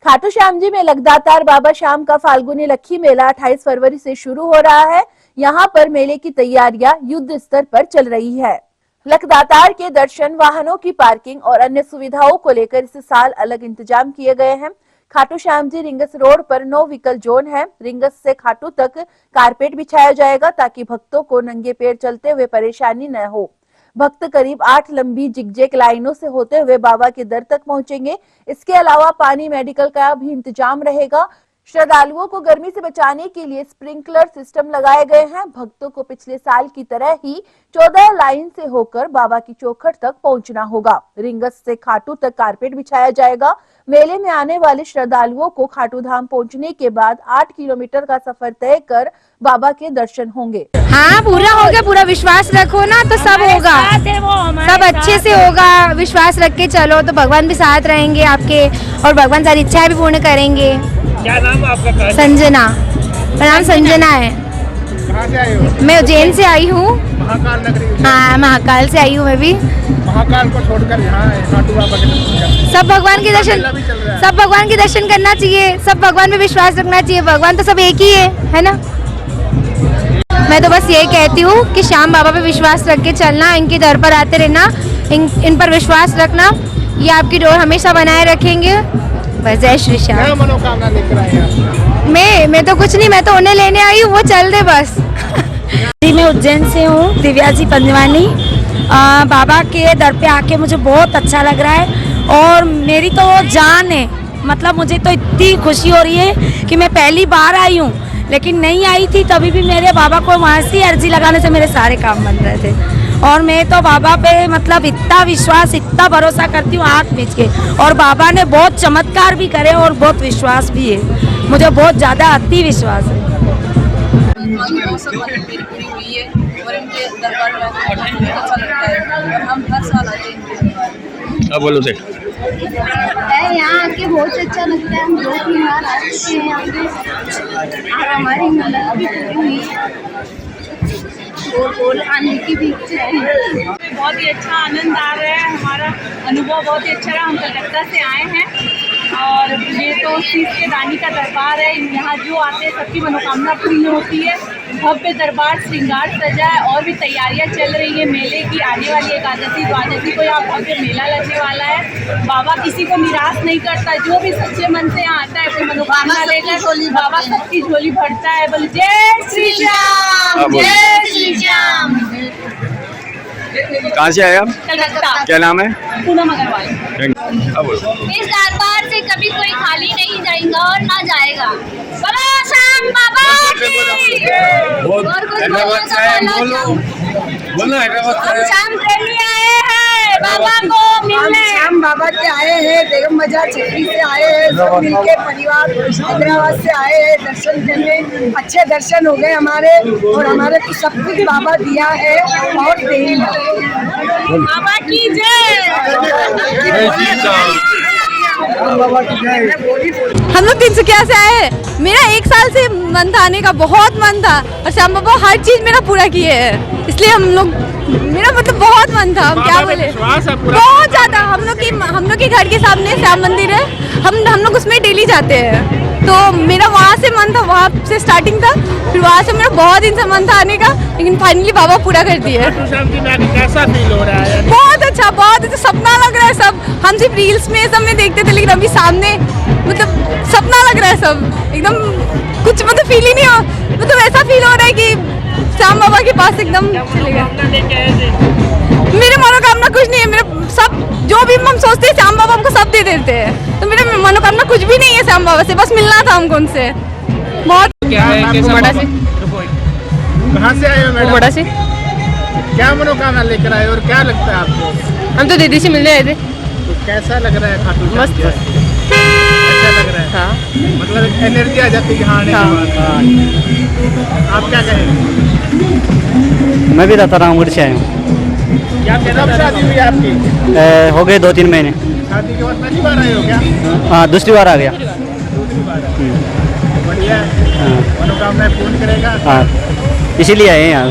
खाटू श्याम जी में लगातार बाबा श्याम का फाल्गुनी लक्खी मेला 28 फरवरी से शुरू हो रहा है। यहां पर मेले की तैयारियां युद्ध स्तर पर चल रही है। लखदातार के दर्शन, वाहनों की पार्किंग और अन्य सुविधाओं को लेकर इस साल अलग इंतजाम किए गए हैं। खाटू श्याम जी रिंगस रोड पर नो व्हीकल जोन है। रिंगस से खाटू तक कारपेट बिछाया जाएगा ताकि भक्तों को नंगे पैर चलते हुए परेशानी न हो। भक्त करीब 8 लंबी जिगजैग लाइनों से होते हुए बाबा के दर तक पहुंचेंगे। इसके अलावा पानी, मेडिकल का भी इंतजाम रहेगा। श्रद्धालुओं को गर्मी से बचाने के लिए स्प्रिंकलर सिस्टम लगाए गए हैं। भक्तों को पिछले साल की तरह ही 14 लाइन से होकर बाबा की चौखट तक पहुंचना होगा। रिंगस से खाटू तक कारपेट बिछाया जाएगा। मेले में आने वाले श्रद्धालुओं को खाटू धाम पहुंचने के बाद 8 किलोमीटर का सफर तय कर बाबा के दर्शन होंगे। हाँ, पूरा होगा। पूरा विश्वास रखो ना तो सब होगा, सब अच्छे से होगा। विश्वास रख के चलो तो भगवान भी साथ रहेंगे आपके और भगवान सारी इच्छाएं भी पूर्ण करेंगे। क्या नाम है आपका? संजना। मेरा नाम संजना है। कहाँ से आए हो? मैं उज्जैन से आई हूँ। महाकाल नगरी? हाँ, महाकाल से आई हूँ मैं भी। महाकाल को छोड़कर यहाँ खाटू बाबा के दर्शन, सब भगवान के दर्शन, सब भगवान के दर्शन करना चाहिए। सब भगवान पे विश्वास रखना चाहिए। भगवान तो सब एक ही है ना। मैं तो बस यही कहती हूँ कि श्याम बाबा पे विश्वास रख के चलना, इनके दर पर आते रहना, इन पर विश्वास रखना। ये आपकी डोर हमेशा बनाए रखेंगे। बस जय श्री श्याम। क्या मनोकामना लेकर आए हैं? मैं तो कुछ नहीं, मैं तो उन्हें लेने आई हूँ, वो चल दे बस। जी, मैं उज्जैन से हूँ, दिव्या जी पंजवानी। बाबा के दर पे आके मुझे बहुत अच्छा लग रहा है और मेरी तो जान है। मतलब मुझे तो इतनी खुशी हो रही है कि मैं पहली बार आई हूँ, लेकिन नहीं आई थी तभी भी मेरे बाबा को वहाँ से अर्जी लगाने से मेरे सारे काम बन रहे थे। और मैं तो बाबा पे मतलब इतना विश्वास, इतना भरोसा करती हूँ आँख मीच के। और बाबा ने बहुत चमत्कार भी करे और बहुत विश्वास भी है। मुझे बहुत ज़्यादा अति विश्वास है। हुई है और इनके दरबार में अच्छा लगता है और हम हर साल आते हैं। अब बोलो से यहाँ आके बहुत अच्छा लगता है। हम 2-3 बार आ चुके हैं यहाँ पे और हमारी मन्नत भी पूरी हुई है और आने की भी इच्छा है। बहुत ही अच्छा आनंद आ रहा है। हमारा अनुभव बहुत ही अच्छा रहा। हम कलकत्ता से आए हैं और ये तो शीश के दानी का दरबार है। यहाँ जो आते हैं सबकी मनोकामना पूरी होती है। भव्य दरबार, श्रृंगार सजा है और भी तैयारियां चल रही है मेले की। आने वाली एकादशी, द्वादशी को यहाँ भव्य मेला लगने वाला है। बाबा किसी को निराश नहीं करता। जो भी सच्चे मन से यहाँ आता है कोई मनोकामना लेकर, बाबा सबकी झोली भरता है। बोले जय श्री श्याम, जय श्री श्याम। कहाँ से आए आप? कलकत्ता। क्या नाम है? पूनम अग्रवाल। इस दरबार से कभी कोई खाली नहीं जाएगा और ना जाएगा। बोलो श्याम बाबा की। और कुछ हम श्याम प्रेमी आए हैं बाबा को मिलने। श्याम बाबा के आए हैं, बेगम बाजार छतरी से आए हैं, सब मिलके परिवार हैदराबाद से आए हैं दर्शन करने। अच्छे दर्शन हो गए हमारे और हमारे को सब कुछ बाबा दिया है और देंगे। बाबा की जय। हम लोग तिनसुकिया से आए हैं। मेरा 1 साल से मन था आने का, बहुत मन था और श्याम बाबा हर चीज मेरा पूरा किए है। इसलिए हम लोग, मेरा मतलब बहुत मन था। हम क्या बोले, बहुत ज्यादा। हम लोग के घर के सामने श्याम मंदिर है। हम लोग उसमें डेली जाते हैं। तो मेरा वहाँ से मन था, वहाँ से स्टार्टिंग था। फिर वहाँ से मेरा बहुत दिन से मन था आने का, लेकिन फाइनली बाबा पूरा कर दिए। कैसा फील हो रहा है? बहुत अच्छा, बहुत अच्छा। सपना लग रहा है सब। हम सिर्फ रील्स में सब में देखते थे, लेकिन अभी सामने मतलब सपना लग रहा है सब। एकदम कुछ मतलब फील ही नहीं हो, मतलब ऐसा फील हो रहा है कि श्याम बाबा के पास एकदम चलेगा। मेरे मनोकामना कुछ नहीं है। मेरा सब जो भी हम सोचते हैं श्याम बाबा हमको सब दे देते हैं। तो मेरा मनोकामना कुछ भी नहीं है श्याम बाबा से, बस मिलना था हमको उनसे। बहुत क्या है? बड़ा से। कहाँ से आए हो मैडम? बड़ा से। क्या मनोकामना लेकर आए और क्या लगता है आपको? हम तो दीदी से मिलने आए थे। तो कैसा लग रहा है खाटू श्याम? मस्त। अच्छा लग रहा है। हाँ। मतलब एनर्जी आ जाती है यहाँ आने के बाद। आप क्या कहेंगे? मैं भी रामगढ़ से आया हूँ। कब शादी हुई आपकी? हो गए 2-3 महीने। शादी के बाद पहली बार आए हो क्या? हाँ, दूसरी बार आ गया। दूसरी बार है। बढ़िया है। मनोकामनाएं पूर्ण करेगा। हाँ, इसीलिए आए हैं यहाँ।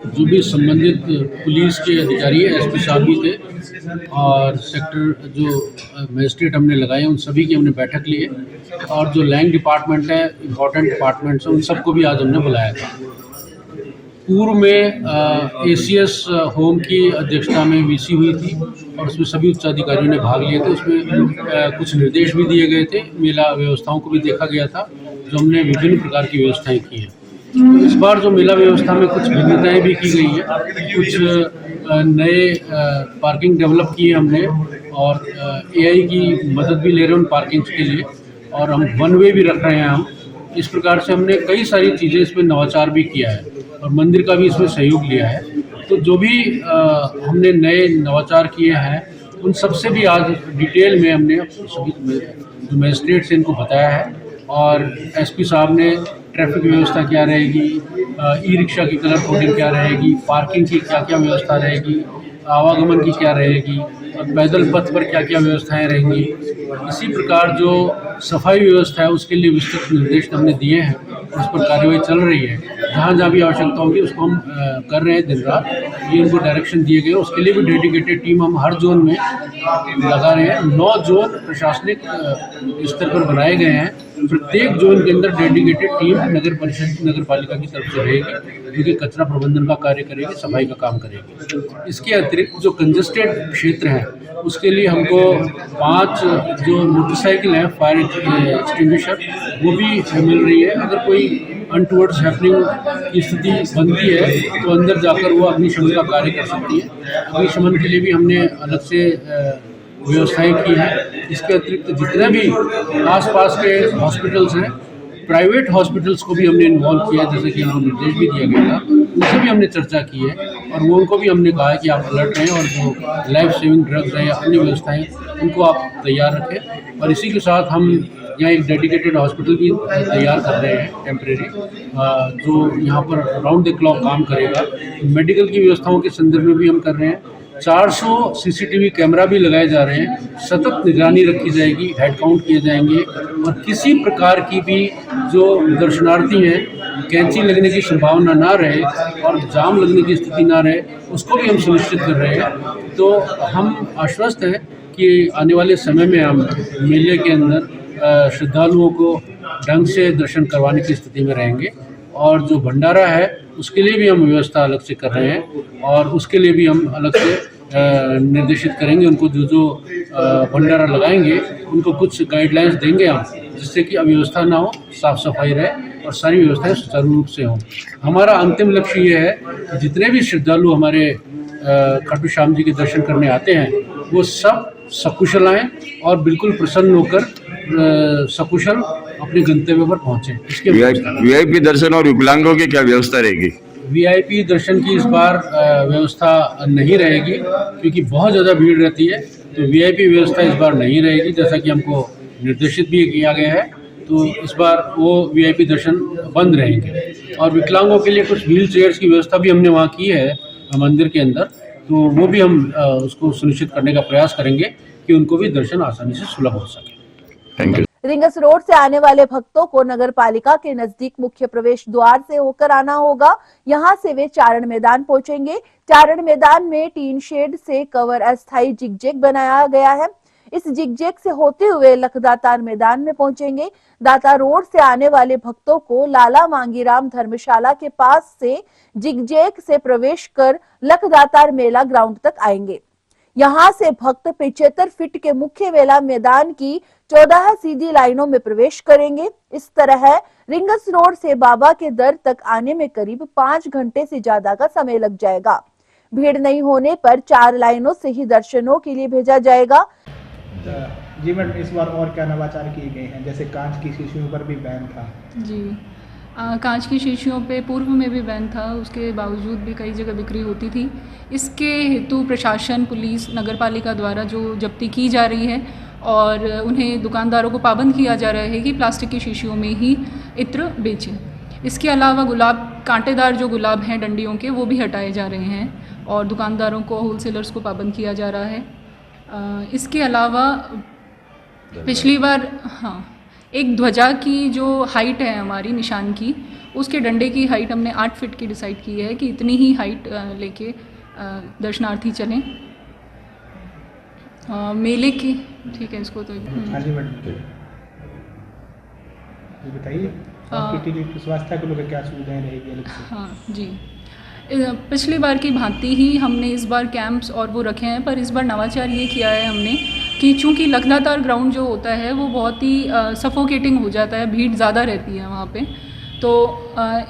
जो भी संबंधित पुलिस के अधिकारी एसपी साहब भी थे, और सेक्टर जो मजिस्ट्रेट हमने लगाए हैं उन सभी की हमने बैठक ली है, और जो लैंड डिपार्टमेंट है, इम्पोर्टेंट डिपार्टमेंट्स हैं, उन सबको भी आज हमने बुलाया था। पूर्व में ACS होम की अध्यक्षता में VC हुई थी और उसमें सभी उच्चाधिकारियों ने भाग लिए थे। उसमें कुछ निर्देश भी दिए गए थे, मेला व्यवस्थाओं को भी देखा गया था, जो हमने विभिन्न प्रकार की व्यवस्थाएं की हैं। तो इस बार जो मेला व्यवस्था में कुछ भिन्नताएं भी की गई है, कुछ नए पार्किंग डेवलप किए हमने, और AI की मदद भी ले रहे हैं उन पार्किंग्स के लिए, और हम वन वे भी रख रहे हैं हम। इस प्रकार से हमने कई सारी चीज़ें इसमें नवाचार भी किया है और मंदिर का भी इसमें सहयोग लिया है। तो जो भी हमने नए नवाचार किए हैं उन सबसे भी आज डिटेल में हमने सभी जो मजिस्ट्रेट से इनको बताया है, और SP साहब ने ट्रैफिक व्यवस्था क्या रहेगी, ई-रिक्शा की कलर कोडिंग क्या रहेगी, पार्किंग की क्या क्या व्यवस्था रहेगी, आवागमन की क्या रहेगी, और पैदल पथ पर क्या क्या व्यवस्थाएं रहेंगी। इसी प्रकार जो सफाई व्यवस्था है उसके लिए विस्तृत निर्देश हमने दिए हैं और उस पर कार्यवाही चल रही है। जहाँ जहाँ भी आवश्यकता होगी उसको हम कर रहे हैं दिन रात। ये उनको डायरेक्शन दिए गए, उसके लिए भी डेडिकेटेड टीम हम हर जोन में लगा रहे हैं। 9 जोन प्रशासनिक स्तर पर बनाए गए हैं। प्रत्येक जोन के अंदर डेडिकेटेड टीम नगर परिषद नगर पालिका की तरफ से रहेगी, जो कि कचरा प्रबंधन का कार्य करेगी, सफाई का काम करेगी। इसके अतिरिक्त जो कंजस्टेड क्षेत्र हैं उसके लिए हमको 5 जो मोटरसाइकिल हैं फायर एक्सटिंग्विशर वो भी मिल रही है। अगर कोई अनटुवर्ड्स हैपनिंग की स्थिति बनती है तो अंदर जाकर वो अग्निशमन का कार्य कर सकती है। अग्निशमन के लिए भी हमने अलग से व्यवस्थाएं की हैं। इसके अतिरिक्त जितने भी आसपास के हॉस्पिटल्स हैं, प्राइवेट हॉस्पिटल्स को भी हमने इन्वॉल्व किया, जैसे कि हमको निर्देश भी दिया गया था, उनसे भी हमने चर्चा की है और वो उनको भी हमने कहा है कि आप अलर्ट रहें और जो लाइफ सेविंग ड्रग्स हैं या अन्य व्यवस्थाएं उनको आप तैयार रखें। और इसी के साथ हम यहाँ एक डेडिकेटेड हॉस्पिटल भी तैयार कर रहे हैं टेम्परेरी, जो यहाँ पर राउंड द क्लॉक काम करेगा। मेडिकल की व्यवस्थाओं के संदर्भ में भी हम कर रहे हैं। 400 CCTV कैमरा भी लगाए जा रहे हैं। सतत निगरानी रखी जाएगी, हेड काउंट किए जाएंगे और किसी प्रकार की भी जो दर्शनार्थी हैं कैंची लगने की संभावना ना रहे और जाम लगने की स्थिति ना रहे, उसको भी हम सुनिश्चित कर रहे हैं। तो हम आश्वस्त हैं कि आने वाले समय में हम मेले के अंदर श्रद्धालुओं को ढंग से दर्शन करवाने की स्थिति में रहेंगे। और जो भंडारा है उसके लिए भी हम व्यवस्था अलग से कर रहे हैं और उसके लिए भी हम अलग से निर्देशित करेंगे। उनको जो जो भंडारा लगाएंगे उनको कुछ गाइडलाइंस देंगे हम, जिससे कि अव्यवस्था ना हो, साफ सफाई रहे और सारी व्यवस्थाएं सुचारू रूप से हों। हमारा अंतिम लक्ष्य ये है कि जितने भी श्रद्धालु हमारे खाटू श्याम जी के दर्शन करने आते हैं वो सब सकुशल आएँ और बिल्कुल प्रसन्न होकर सकुशल अपने गंतव्य पर पहुँचे। इसके VIP दर्शन और विकलांगों की क्या व्यवस्था रहेगी? VIP दर्शन की इस बार व्यवस्था नहीं रहेगी क्योंकि बहुत ज़्यादा भीड़ रहती है, तो VIP व्यवस्था इस बार नहीं रहेगी, जैसा कि हमको निर्देशित भी किया गया है। तो इस बार वो VIP दर्शन बंद रहेंगे। और विकलांगों के लिए कुछ व्हील चेयर्स की व्यवस्था भी हमने वहाँ की है मंदिर के अंदर, तो वो भी हम उसको सुनिश्चित करने का प्रयास करेंगे कि उनको भी दर्शन आसानी से सुलभ हो सके। Thank you. रिंगस रोड से आने वाले भक्तों को नगर पालिका के नजदीक मुख्य प्रवेश द्वार से होकर आना होगा। यहां से वे चारण मैदान पहुंचेंगे। चारण मैदान में टीन शेड से कवर अस्थायी जिगजैग बनाया गया है। इस जिगजैग से होते हुए लखदातार मैदान में पहुंचेंगे। दाता रोड से आने वाले भक्तों को लाला मांगीराम धर्मशाला के पास से जिगजैग से प्रवेश कर लखदातार मेला ग्राउंड तक आएंगे। यहां से भक्त 75 फीट के मुख्य मेला मैदान की 14 सीधी लाइनों में प्रवेश करेंगे। इस तरह रिंगस रोड से बाबा के दर तक आने में करीब 5 घंटे से ज्यादा का समय लग जाएगा। भीड़ नहीं होने पर 4 लाइनों से ही दर्शनों के लिए भेजा जाएगा। जी मैडम, इस बार और क्या नवाचार किए गए हैं? जैसे कांच की शीशियों पर भी बैन था। जी, कांच की शीशियों पे पूर्व में भी बैन था, उसके बावजूद भी कई जगह बिक्री होती थी। इसके हेतु प्रशासन, पुलिस, नगर पालिका द्वारा जो जब्ती की जा रही है और उन्हें दुकानदारों को पाबंद किया जा रहा है कि प्लास्टिक की शीशियों में ही इत्र बेचें। इसके अलावा गुलाब, कांटेदार जो गुलाब हैं डंडियों के, वो भी हटाए जा रहे हैं और दुकानदारों को, होलसेलर्स को पाबंद किया जा रहा है। इसके अलावा पिछली बार एक ध्वजा की जो हाइट है हमारी निशान की, उसके डंडे की हाइट हमने 8 फीट की डिसाइड की है कि इतनी ही हाइट लेके दर्शनार्थी चलें। मेले की, ठीक है इसको तो हाँ जी मैडम, जी बताइए हॉस्पिटल की स्वास्थ्य को लेकर क्या सुविधाएं रहेगी अलग से? हाँ जी, पिछली बार की भांति ही हमने इस बार कैंप्स और वो रखे हैं, पर इस बार नवाचार ये किया है हमने कि चूँकि लखदातार ग्राउंड जो होता है वो बहुत ही सफोकेटिंग हो जाता है, भीड़ ज़्यादा रहती है वहाँ पे, तो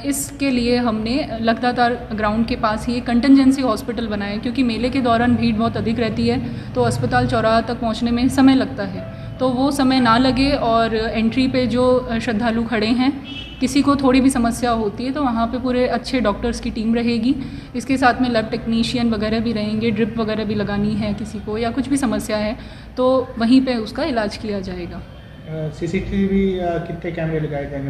इसके लिए हमने लखदातार ग्राउंड के पास ही एक कंटिजेंसी हॉस्पिटल बनाया है, क्योंकि मेले के दौरान भीड़ बहुत अधिक रहती है तो अस्पताल चौराहा तक पहुँचने में समय लगता है, तो वो समय ना लगे और एंट्री पे जो श्रद्धालु खड़े हैं किसी को थोड़ी भी समस्या होती है तो वहाँ पे पूरे अच्छे डॉक्टर्स की टीम रहेगी, इसके साथ में लैब टेक्नीशियन वगैरह भी रहेंगे, ड्रिप वगैरह भी लगानी है किसी को या कुछ भी समस्या है तो वहीं पे उसका इलाज किया जाएगा। सीसीटीवी कितने कैमरे लगाए जाएंगे,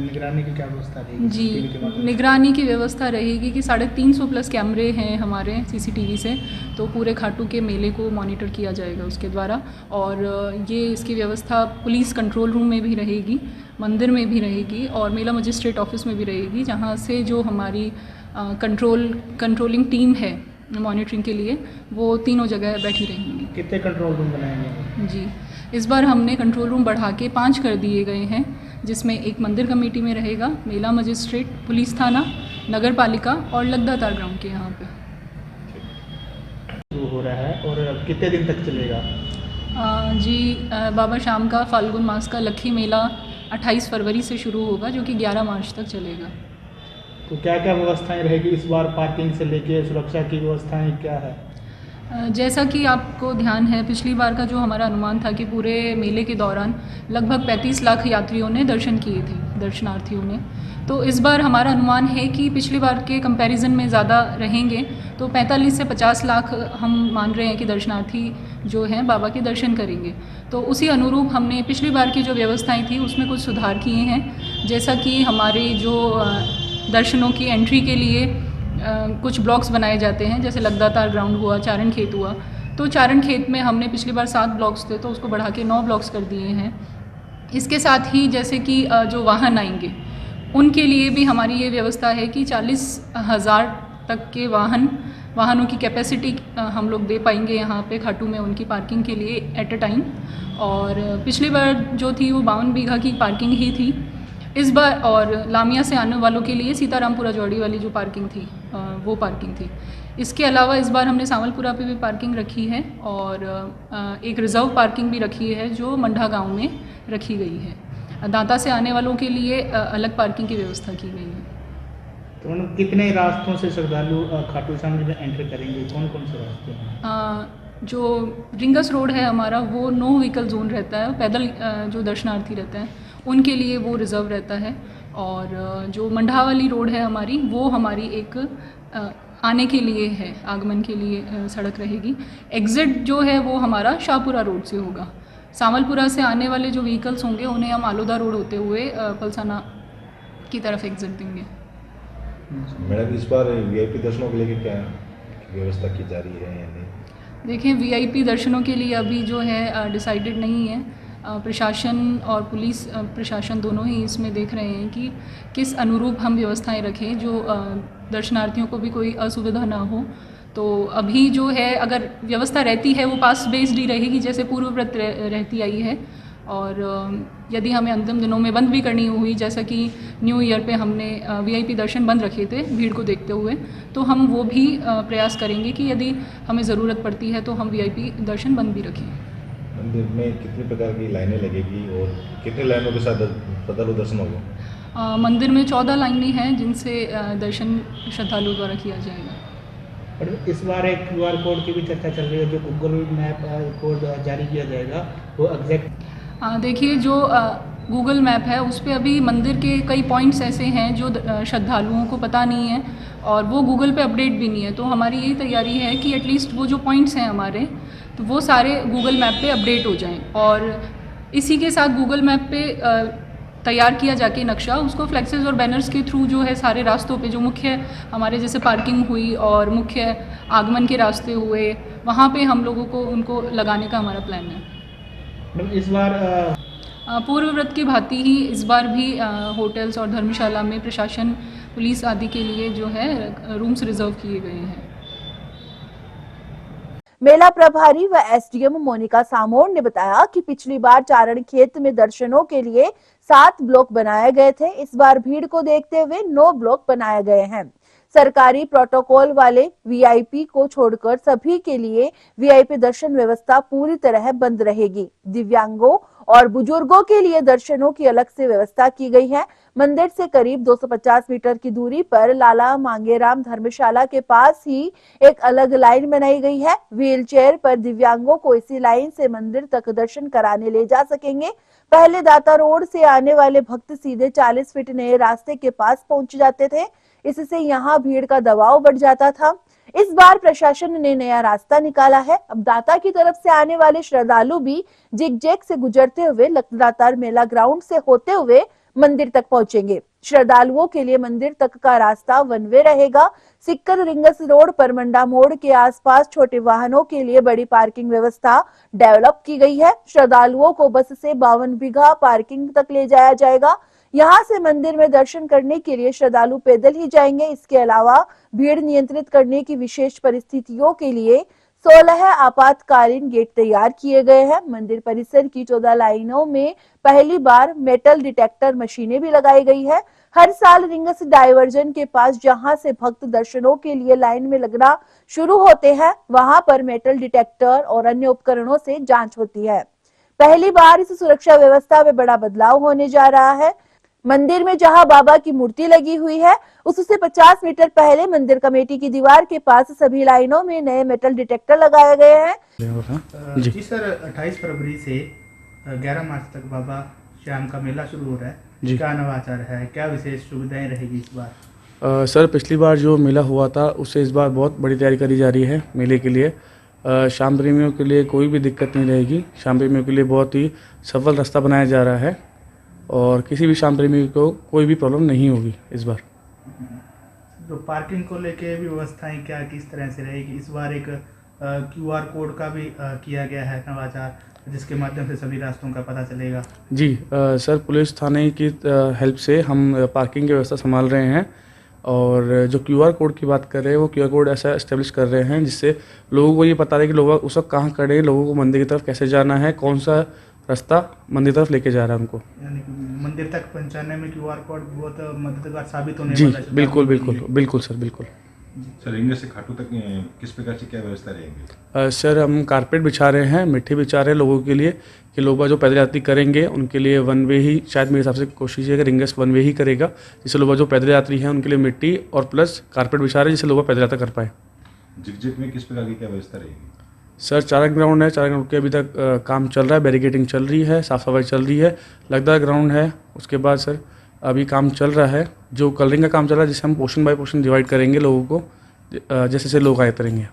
निगरानी की क्या व्यवस्था रहेगी? जी, निगरानी की व्यवस्था रहेगी कि 350 प्लस कैमरे हैं हमारे सीसीटीवी से, तो पूरे खाटू के मेले को मॉनिटर किया जाएगा उसके द्वारा, और ये इसकी व्यवस्था पुलिस कंट्रोल रूम में भी रहेगी, मंदिर में भी रहेगी और मेला मजिस्ट्रेट ऑफिस में भी रहेगी, जहाँ से जो हमारी कंट्रोलिंग टीम है मॉनिटरिंग के लिए वो तीनों जगह बैठी रहेंगी। कितने कंट्रोल रूम बनाएंगे? जी, इस बार हमने कंट्रोल रूम बढ़ा के 5 कर दिए गए हैं, जिसमें एक मंदिर कमेटी में रहेगा, मेला मजिस्ट्रेट, पुलिस थाना, नगर पालिका और लखदातार ग्राउंड के यहाँ पे शुरू हो रहा है और कितने दिन तक चलेगा? जी, बाबा श्याम का फाल्गुन मास का लक्खी मेला 28 फरवरी से शुरू होगा जो कि 11 मार्च तक चलेगा। तो क्या क्या व्यवस्थाएं रहेगी इस बार, पार्किंग से लेके सुरक्षा की व्यवस्थाएं क्या है? जैसा कि आपको ध्यान है, पिछली बार का जो हमारा अनुमान था कि पूरे मेले के दौरान लगभग 35 लाख यात्रियों ने दर्शन किए थे, दर्शनार्थियों ने, तो इस बार हमारा अनुमान है कि पिछली बार के कंपैरिजन में ज़्यादा रहेंगे, तो 45 से 50 लाख हम मान रहे हैं कि दर्शनार्थी जो हैं बाबा के दर्शन करेंगे। तो उसी अनुरूप हमने पिछली बार की जो व्यवस्थाएं थी उसमें कुछ सुधार किए हैं, जैसा कि हमारे जो दर्शनों की एंट्री के लिए कुछ ब्लॉक्स बनाए जाते हैं, जैसे लखदातार ग्राउंड हुआ, चारण खेत हुआ, तो चारण खेत में हमने पिछली बार 7 ब्लॉक्स थे तो उसको बढ़ा के 9 ब्लॉक्स कर दिए हैं। इसके साथ ही जैसे कि जो वाहन आएंगे उनके लिए भी हमारी ये व्यवस्था है कि 40,000 तक के वाहनों की कैपेसिटी हम लोग दे पाएंगे यहाँ पे खाटू में उनकी पार्किंग के लिए एट अ टाइम, और पिछली बार जो थी वो 52 बीघा की पार्किंग ही थी इस बार, और लामिया से आने वालों के लिए सीतारामपुरा जौड़ी वाली जो पार्किंग थी वो पार्किंग थी। इसके अलावा इस बार हमने सांवलपुरा पे भी पार्किंग रखी है और एक रिज़र्व पार्किंग भी रखी है जो मंडा गांव में रखी गई है। दांता से आने वालों के लिए अलग पार्किंग की व्यवस्था की गई है। तो कितने रास्तों से श्रद्धालु खाटू श्याम में एंटर करेंगे, कौन कौन से रास्ते हैं? जो रिंगस रोड है हमारा वो नो व्हीकल जोन रहता है, पैदल जो दर्शनार्थी रहते हैं उनके लिए वो रिज़र्व रहता है, और जो मंडा वाली रोड है हमारी वो हमारी एक आने के लिए है, आगमन के लिए सड़क रहेगी। एग्ज़िट जो है वो हमारा शाहपुरा रोड से होगा। सांवलपुरा से आने वाले जो व्हीकल्स होंगे उन्हें हम आलोदा रोड होते हुए पलसाना की तरफ एग्ज़िट देंगे। मैडम, इस बार वीआईपी दर्शनों के लिए क्या व्यवस्था की जा रही है या नहीं? देखिए, वीआईपी दर्शनों के लिए अभी जो है डिसाइडेड नहीं है। प्रशासन और पुलिस प्रशासन दोनों ही इसमें देख रहे हैं कि किस अनुरूप हम व्यवस्थाएं रखें जो दर्शनार्थियों को भी कोई असुविधा ना हो। तो अभी जो है अगर व्यवस्था रहती है वो पास बेस्ड ही रहेगी जैसे पूर्वव्रत रहती आई है, और यदि हमें अंतिम दिनों में बंद भी करनी हुई, जैसा कि न्यू ईयर पे हमने वीआईपी दर्शन बंद रखे थे भीड़ को देखते हुए, तो हम वो भी प्रयास करेंगे कि यदि हमें ज़रूरत पड़ती है तो हम वीआईपी दर्शन बंद भी रखें। मंदिर में कितनी प्रकार की लाइनें लगेगी और कितनी लाइनों के साथ श्रद्धालु दर्शन होगा? मंदिर में 14 लाइनें हैं जिनसे दर्शन श्रद्धालुओं द्वारा किया जाएगा। और इस बार एक QR कोड की भी चर्चा चल रही है, जो गूगल मैप कोड जारी किया जाएगा वो एग्जैक्ट? देखिए, जो गूगल मैप है उस पर अभी मंदिर के कई पॉइंट्स ऐसे हैं जो श्रद्धालुओं को पता नहीं है और वो गूगल पे अपडेट भी नहीं है, तो हमारी यही तैयारी है कि एटलीस्ट वो जो पॉइंट्स हैं हमारे तो वो सारे गूगल मैप पे अपडेट हो जाएं, और इसी के साथ गूगल मैप पे तैयार किया जाके नक्शा उसको फ्लेक्सेस और बैनर्स के थ्रू जो है सारे रास्तों पे जो मुख्य हमारे जैसे पार्किंग हुई और मुख्य आगमन के रास्ते हुए वहाँ पे हम लोगों को उनको लगाने का हमारा प्लान है। इस बार पूर्व व्रत की भांति ही इस बार भी होटल्स और धर्मशाला में प्रशासन पुलिस आदि के लिए जो है रूम्स रिजर्व किए गए हैं। मेला प्रभारी व एसडीएम मोनिका सामोर ने बताया कि पिछली बार चारण खेत में दर्शनों के लिए 7 ब्लॉक बनाए गए थे। इस बार भीड़ को देखते हुए 9 ब्लॉक बनाए गए हैं। सरकारी प्रोटोकॉल वाले वीआईपी को छोड़कर सभी के लिए वीआईपी दर्शन व्यवस्था पूरी तरह बंद रहेगी। दिव्यांगों और बुजुर्गों के लिए दर्शनों की अलग से व्यवस्था की गई है। मंदिर से करीब 250 मीटर की दूरी पर लाला मांगेराम धर्मशाला के पास ही एक अलग लाइन बनाई गई है। व्हीलचेयर पर दिव्यांगों को इसी लाइन से मंदिर तक दर्शन कराने ले जा सकेंगे। पहले दाता रोड से आने वाले भक्त सीधे 40 फीट नए रास्ते के पास पहुंच जाते थे। इससे यहाँ भीड़ का दबाव बढ़ जाता था। इस बार प्रशासन ने नया रास्ता निकाला है। अब दाता की तरफ से आने वाले श्रद्धालु भी जिगजैग से गुजरते हुए लखदातार मेला ग्राउंड से होते हुए मंदिर तक पहुंचेंगे। श्रद्धालुओं के लिए मंदिर तक का रास्ता वन वे रहेगा। सिक्कर रिंगस रोड पर मंडा मोड़ के आसपास छोटे वाहनों के लिए बड़ी पार्किंग व्यवस्था डेवलप की गई है। श्रद्धालुओं को बस से 52 बीघा पार्किंग तक ले जाया जाएगा। यहाँ से मंदिर में दर्शन करने के लिए श्रद्धालु पैदल ही जाएंगे। इसके अलावा भीड़ नियंत्रित करने की विशेष परिस्थितियों के लिए 16 आपातकालीन गेट तैयार किए गए हैं। मंदिर परिसर की 14 लाइनों में पहली बार मेटल डिटेक्टर मशीनें भी लगाई गई है। हर साल रिंगस डायवर्जन के पास जहां से भक्त दर्शनों के लिए लाइन में लगना शुरू होते हैं, वहां पर मेटल डिटेक्टर और अन्य उपकरणों से जांच होती है। पहली बार इस सुरक्षा व्यवस्था में बड़ा बदलाव होने जा रहा है। मंदिर में जहां बाबा की मूर्ति लगी हुई है, उससे 50 मीटर पहले मंदिर कमेटी की दीवार के पास सभी लाइनों में नए मेटल डिटेक्टर लगाए गए हैं। जी सर, 28 फरवरी से 11 मार्च तक बाबा श्याम का मेला शुरू हो रहा है। क्या नवाचार है, क्या विशेष सुविधाएं रहेगी इस बार? सर, पिछली बार जो मेला हुआ था उससे इस बार बहुत बड़ी तैयारी करी जा रही है मेले के लिए। श्याम प्रेमियों के लिए कोई भी दिक्कत नहीं रहेगी। श्याम प्रेमियों के लिए बहुत ही सफल रास्ता बनाया जा रहा है और किसी भी श्याम प्रेमी को कोई भी प्रॉब्लम नहीं होगी इस बार। तो पार्किंग को लेके भी व्यवस्थाएं क्या किस तरह से रहेगी? इस बार एक QR कोड का भी किया गया है नवाचार, जिसके माध्यम से सभी रास्तों का पता चलेगा। जी सर, पुलिस थाने की हेल्प से हम पार्किंग की व्यवस्था संभाल रहे हैं और जो QR कोड की बात कर रहे हैं वो QR कोड ऐसा इस्टेब्लिश कर रहे हैं जिससे लोगों को ये पता रहे कि लोग उस वक्त कहाँ खड़े हैं, लोगों को मंदिर की तरफ कैसे जाना है, कौन सा रास्ता मंदिर तरफ लेके जा रहा है उनको। यानी कि मंदिर तक पहुंचाने में QR कोड बहुत मददगार साबित होने जी वाला है। बिल्कुल सर, बिल्कुल। सर, रिंगस से खाटू तक किस प्रकार से क्या व्यवस्था रहेगी? सर, हम कारपेट बिछा रहे हैं, मिट्टी बिछा रहे हैं लोगों के लिए कि लोग जो पैदल यात्री करेंगे उनके लिए वन वे ही, शायद मेरे हिसाब से कोशिश है कि रिंगस वन वे ही करेगा, जिससे लोग जो पैदल यात्री हैं उनके लिए मिट्टी और प्लस कारपेट बिछा रहे हैं जिससे लोग पैदल यात्रा कर पाए। जिगजैग में किस प्रकार की क्या व्यवस्था रहेगी? सर, चारण ग्राउंड है, चारण ग्राउंड के अभी तक काम चल रहा है, बैरिकेडिंग चल रही है, साफ़ सफाई चल रही है। लगदा ग्राउंड है, उसके बाद सर अभी काम चल रहा है, जो कलरिंग का काम चल रहा है जिसे हम पोर्शन बाय पोर्शन डिवाइड करेंगे लोगों को, जैसे जैसे लोग आए करेंगे।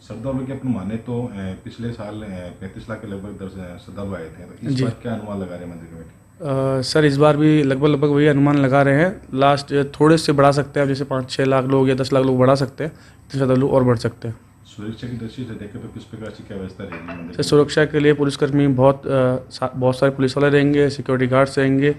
श्रद्धालु की अपनी माने तो पिछले साल 35 लाख के लगभग श्रद्धालु आए थे, तो इस बार क्या अनुमान लगा रहे हैं मंदिर कमेटी? सर, इस बार भी लगभग वही अनुमान लगा रहे हैं। लास्ट थोड़े से बढ़ा सकते हैं, जैसे 5-6 लाख लोग या 10 लाख लोग बढ़ा सकते हैं, तो श्रद्धालु और बढ़ सकते हैं। सुरक्षा की दृष्टि से देखें तो किस प्रकार से क्या व्यवस्था रहेगी? सर, सुरक्षा के लिए पुलिसकर्मी बहुत सारे पुलिस वाले रहेंगे, सिक्योरिटी गार्ड्स रहेंगे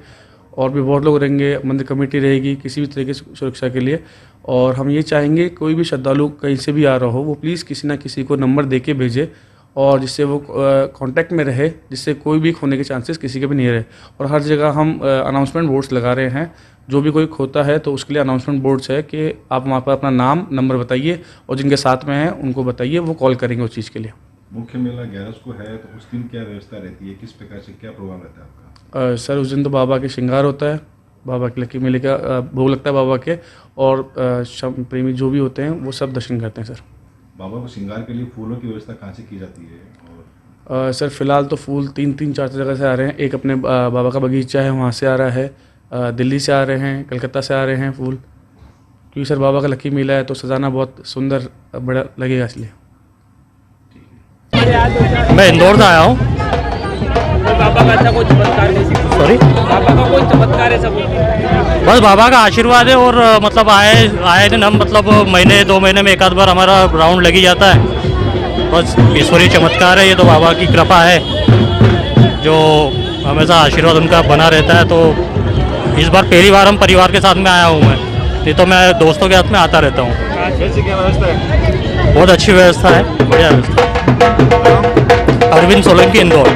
और भी बहुत लोग रहेंगे, मंदिर कमेटी रहेगी किसी भी तरह की सुरक्षा के लिए। और हम ये चाहेंगे कोई भी श्रद्धालु कहीं से भी आ रहा हो वो प्लीज़ किसी ना किसी को नंबर दे के भेजे और जिससे वो कांटेक्ट में रहे, जिससे कोई भी खोने के चांसेस किसी के भी नहीं रहे। और हर जगह हम अनाउंसमेंट बोर्ड्स लगा रहे हैं, जो भी कोई खोता है तो उसके लिए अनाउंसमेंट बोर्ड्स है कि आप वहाँ पर अपना नाम नंबर बताइए और जिनके साथ में हैं उनको बताइए, वो कॉल करेंगे उस चीज़ के लिए। मुख्य मेला 11 को है, तो उस दिन क्या व्यवस्था रहती है, किस प्रकार से क्या प्रोग्राम रहता है आपका? सर, उस दिन तो बाबा के श्रृंगार होता है, बाबा के लकी मेले का भोग लगता है बाबा के, और श्याम प्रेमी जो भी होते हैं वो सब दर्शन करते हैं। सर, बाबा को श्रृंगार के लिए फूलों की व्यवस्था कहाँ से की जाती है? और सर, फिलहाल तो फूल 3-4 जगह से आ रहे हैं। एक अपने बाबा का बगीचा है, वहाँ से आ रहा है, दिल्ली से आ रहे हैं, कलकत्ता से आ रहे हैं फूल, क्योंकि सर बाबा का लकी मेला है तो सजाना बहुत सुंदर बड़ा लगेगा इसलिए। मैं इंदौर से आया हूँ। बाबा का ऐसा कोई चमत्कार नहीं? सॉरी, बाबा का कोई चमत्कार ऐसा? बस बाबा का आशीर्वाद है और मतलब आए दिन हम मतलब महीने 2 महीने में एक आध बार हमारा राउंड लग ही जाता है। बस ईश्वरीय चमत्कार है ये, तो बाबा की कृपा है जो हमेशा आशीर्वाद उनका बना रहता है। तो इस बार पहली बार हम परिवार के साथ में आया हूँ मैं, नहीं तो मैं दोस्तों के साथ में आता रहता हूँ। कैसे क्या व्यवस्था है? बहुत अच्छी व्यवस्था है, बढ़िया व्यवस्था। अरविंद सोलंकी, इंदौर।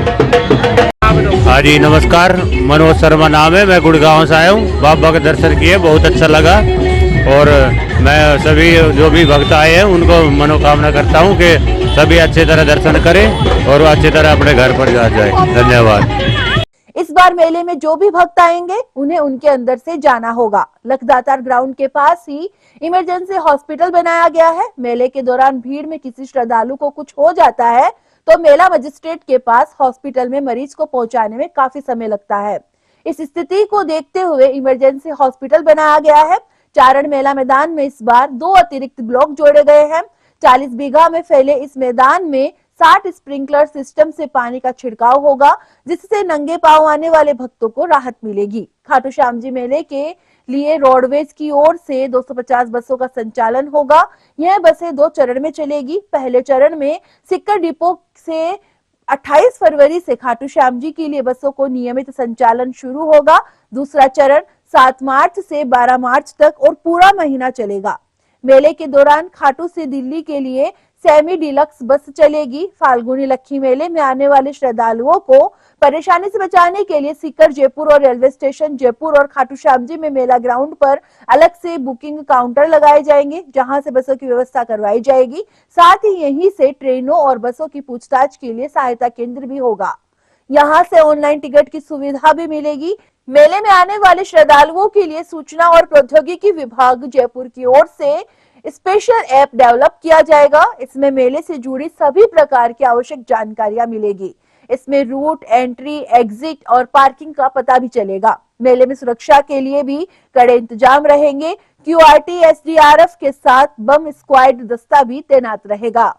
हाँ जी नमस्कार, मनोज शर्मा नाम है, मैं गुड़गांव से आया हूँ। बाबा के दर्शन किए, बहुत अच्छा लगा। और मैं सभी जो भी भक्त आए हैं उनको मनोकामना करता हूँ कि सभी अच्छी तरह दर्शन करें और अच्छी तरह अपने घर पर जा जाए। धन्यवाद। इस बार मेले में जो भी भक्त आएंगे उन्हें उनके अंदर से जाना होगा। लखदातार ग्राउंड के पास ही इमरजेंसी हॉस्पिटल बनाया गया है। मेले के दौरान भीड़ में किसी श्रद्धालु को कुछ हो जाता है तो मेला मजिस्ट्रेट के पास हॉस्पिटल में मरीज को पहुंचाने में काफी समय लगता है। इस स्थिति को देखते हुए इमरजेंसी हॉस्पिटल बनाया गया है। चारण मेला मैदान में इस बार 2 अतिरिक्त ब्लॉक जोड़े गए हैं। 40 बीघा में फैले इस मैदान में 60 स्प्रिंकलर सिस्टम से पानी का छिड़काव होगा, जिससे नंगे पांव आने वाले भक्तों को राहत मिलेगी। खाटू श्याम जी मेले के लिए रोडवेज की ओर से 250 बसों का संचालन होगा। यह बसें 2 चरण में चलेगी। पहले चरण में सिक्कर डिपो से 28 फरवरी से खाटू श्याम जी के लिए बसों को नियमित संचालन शुरू होगा। दूसरा चरण 7 मार्च से 12 मार्च तक और पूरा महीना चलेगा। मेले के दौरान खाटू से दिल्ली के लिए सेमी डिलक्स बस चलेगी। फाल्गुनी लक्खी मेले में आने वाले श्रद्धालुओं को परेशानी से बचाने के लिए सीकर जयपुर और रेलवे स्टेशन जयपुर और खाटू श्याम जी में मेला ग्राउंड पर अलग से बुकिंग काउंटर लगाए जाएंगे, जहां से बसों की व्यवस्था करवाई जाएगी। साथ ही यहीं से ट्रेनों और बसों की पूछताछ के लिए सहायता केंद्र भी होगा। यहां से ऑनलाइन टिकट की सुविधा भी मिलेगी। मेले में आने वाले श्रद्धालुओं के लिए सूचना और प्रौद्योगिकी विभाग जयपुर की ओर से स्पेशल ऐप डेवलप किया जाएगा। इसमें मेले से जुड़ी सभी प्रकार की आवश्यक जानकारियां मिलेगी। इसमें रूट, एंट्री, एग्जिट और पार्किंग का पता भी चलेगा। मेले में सुरक्षा के लिए भी कड़े इंतजाम रहेंगे। QRT SDRF के साथ बम स्क्वाड दस्ता भी तैनात रहेगा।